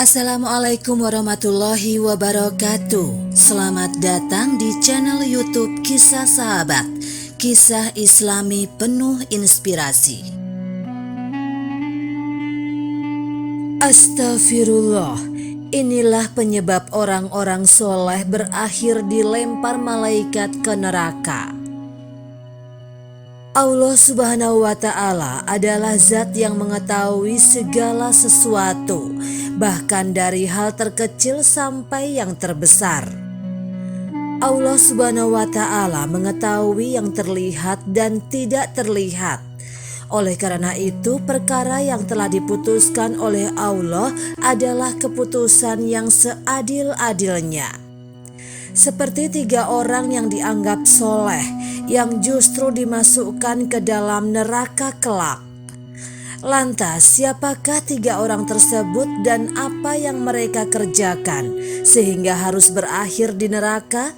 Assalamualaikum warahmatullahi wabarakatuh. Selamat datang di channel YouTube Kisah Sahabat, kisah Islami penuh inspirasi. Astagfirullah, inilah penyebab orang-orang soleh berakhir dilempar malaikat ke neraka. Allah Subhanahu wa Ta'ala adalah Zat yang mengetahui segala sesuatu, bahkan dari hal terkecil sampai yang terbesar. Allah Subhanahu wa Ta'ala mengetahui yang terlihat dan tidak terlihat. Oleh karena itu, perkara yang telah diputuskan oleh Allah adalah keputusan yang seadil-adilnya. Seperti 3 orang yang dianggap soleh, yang justru dimasukkan ke dalam neraka kelak. Lantas, siapakah 3 orang tersebut dan apa yang mereka kerjakan sehingga harus berakhir di neraka?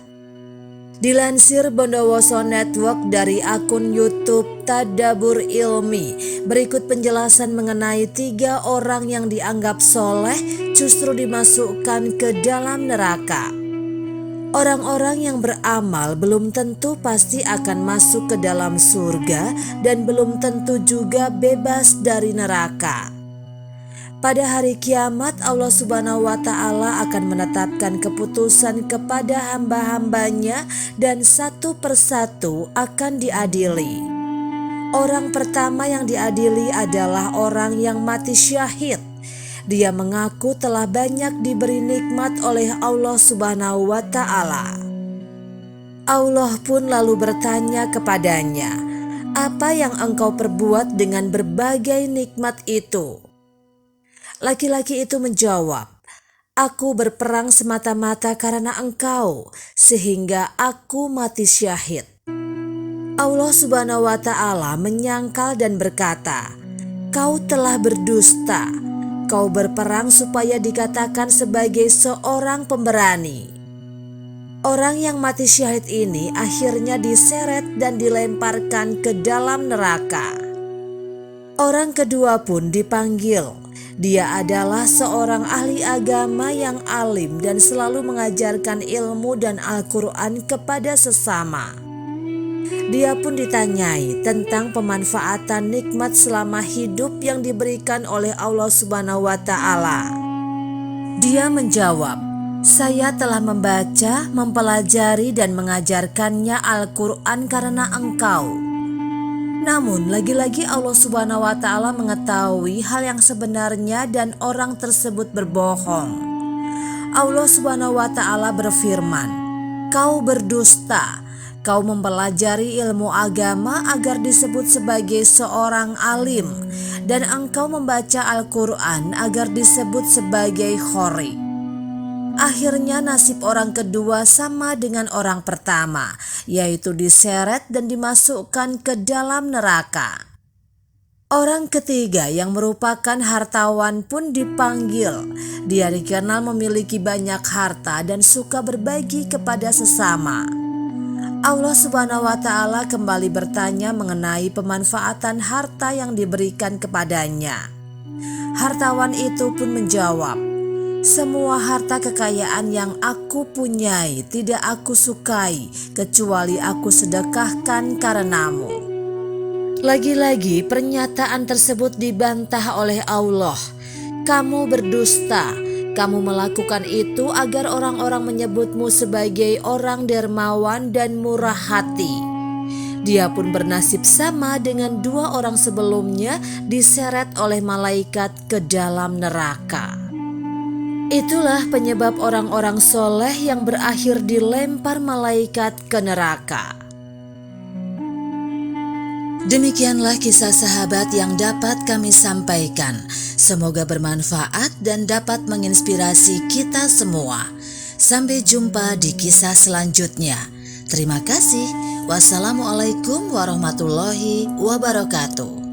Dilansir Bondowoso Network dari akun YouTube Tadabbur Ilmi, berikut penjelasan mengenai 3 orang yang dianggap soleh justru dimasukkan ke dalam neraka. Orang-orang yang beramal belum tentu pasti akan masuk ke dalam surga dan belum tentu juga bebas dari neraka. Pada hari kiamat, Allah Subhanahu wa Ta'ala akan menetapkan keputusan kepada hamba-hambanya dan satu persatu akan diadili. Orang pertama yang diadili adalah orang yang mati syahid. Dia mengaku telah banyak diberi nikmat oleh Allah Subhanahu wa Ta'ala. Allah pun lalu bertanya kepadanya, "Apa yang engkau perbuat dengan berbagai nikmat itu?" Laki-laki itu menjawab, "Aku berperang semata-mata karena engkau, sehingga aku mati syahid." Allah Subhanahu wa Ta'ala menyangkal dan berkata, "Kau telah berdusta. Kau berperang supaya dikatakan sebagai seorang pemberani." Orang yang mati syahid ini akhirnya diseret dan dilemparkan ke dalam neraka. Orang kedua pun dipanggil. Dia adalah seorang ahli agama yang alim dan selalu mengajarkan ilmu dan Al-Quran kepada sesama. Dia pun ditanyai tentang pemanfaatan nikmat selama hidup yang diberikan oleh Allah Subhanahu wa Ta'ala. Dia menjawab, "Saya telah membaca, mempelajari dan mengajarkannya Al-Quran karena engkau." Namun lagi-lagi Allah Subhanahu wa Ta'ala mengetahui hal yang sebenarnya dan orang tersebut berbohong. Allah Subhanahu wa Ta'ala berfirman, "Kau berdusta. Kau mempelajari ilmu agama agar disebut sebagai seorang alim, dan engkau membaca Al-Quran agar disebut sebagai khori." Akhirnya nasib orang kedua sama dengan orang pertama, yaitu diseret dan dimasukkan ke dalam neraka. Orang ketiga yang merupakan hartawan pun dipanggil. Dia dikenal memiliki banyak harta dan suka berbagi kepada sesama. Allah Subhanahu wa Ta'ala kembali bertanya mengenai pemanfaatan harta yang diberikan kepadanya. Hartawan itu pun menjawab, "Semua harta kekayaan yang aku punyai tidak aku sukai, kecuali aku sedekahkan karenamu." Lagi-lagi pernyataan tersebut dibantah oleh Allah. "Kamu berdusta. Kamu melakukan itu agar orang-orang menyebutmu sebagai orang dermawan dan murah hati." Dia pun bernasib sama dengan 2 orang sebelumnya, diseret oleh malaikat ke dalam neraka. Itulah penyebab orang-orang soleh yang berakhir dilempar malaikat ke neraka. Demikianlah kisah sahabat yang dapat kami sampaikan. Semoga bermanfaat dan dapat menginspirasi kita semua. Sampai jumpa di kisah selanjutnya. Terima kasih. Wassalamualaikum warahmatullahi wabarakatuh.